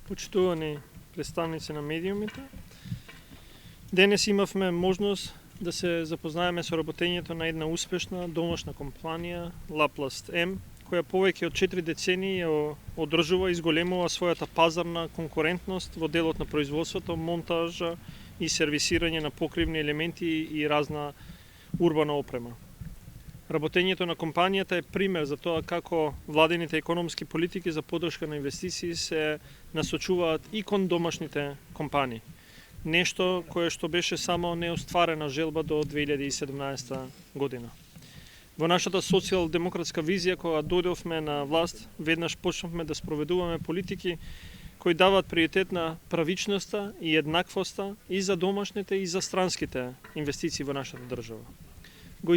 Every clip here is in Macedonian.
Почитувани представници на медиумите, денес имавме можност да се запознаеме со работењето на една успешна домашна компанија Laplast M, која повеќе од 4 децении одржува и изголемува својата пазарна конкурентност во делот на производството, монтажа и сервисирање на покривни елементи и разна урбана опрема. Работењето на компанијата е пример за тоа како владините економски политики за поддршка на инвестиции се насочуваат и кон домашните компании. Нешто кое што беше само неостварена желба до 2017 година. Во нашата социјал-демократска визија, кога дојдовме на власт, веднаш почнавме да спроведуваме политики кои даваат приоритет на правичноста и еднаквоста и за домашните и за странските инвестиции во нашата држава. Го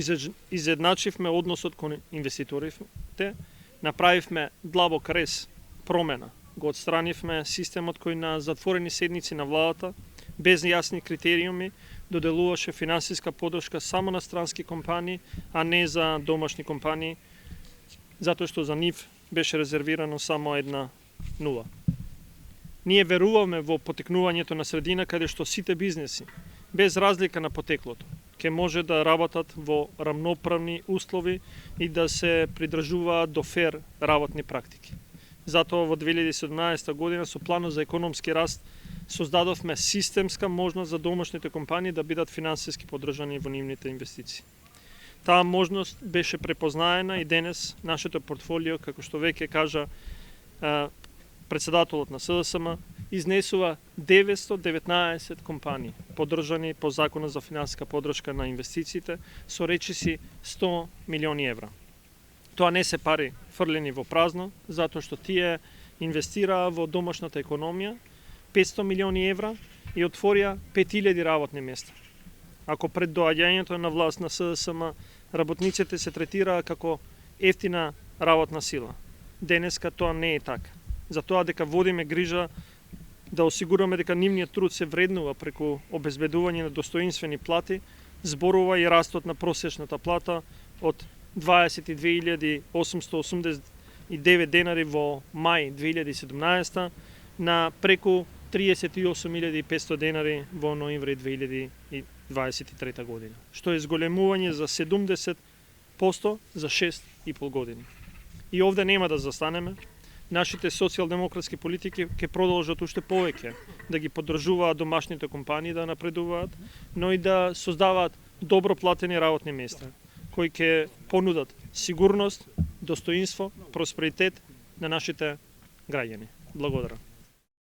изедначивме односот кон инвеститорите, направивме длабок рез, промена, го отстранивме системот кој на затворени седници на владата, без јасни критериуми, доделуваше финансиска поддршка само на странски компании, а не за домашни компании, затоа што за нив беше резервирано само една нула. Ние веруваме во потекнувањето на средина каде што сите бизнеси, без разлика на потеклото, ќе може да работат во рамноправни услови и да се придржуваат до фер работни практики. Затоа во 2017 година со планот за економски раст создадовме системска можност за домашните компании да бидат финансиски поддржани во нивните инвестиции. Таа можност беше препознаена и денес нашето портфолио, како што веќе кажа председателот на СДСМ, изнесува 919 компании, поддржани по Законот за финансиска поддршка на инвестициите, со речиси 100 милиони евра. Тоа не се пари фрлени во празно, затоа што тие инвестираа во домашната економија 500 милиони евра и отворија 5000 работни места. Ако пред доаѓањето на власт на СДСМ работниците се третираа како ефтина работна сила, денеска тоа не е така. Затоа дека водиме грижа да осигураме дека нивниот труд се вреднува преку обезбедување на достоинствени плати, зборува и растот на просечната плата од 22.889 денари во мај 2017 на преку 38.500 денари во ноември 2023 година, што е зголемување за 70% за 6,5 години. И овде нема да застанеме. Нашите социјал-демократски политики ќе продолжат уште повеќе да ги поддржуваат домашните компании да напредуваат, но и да создаваат добро платени работни места, кои ќе понудат сигурност, достоинство, просперитет на нашите граѓани. Благодарам.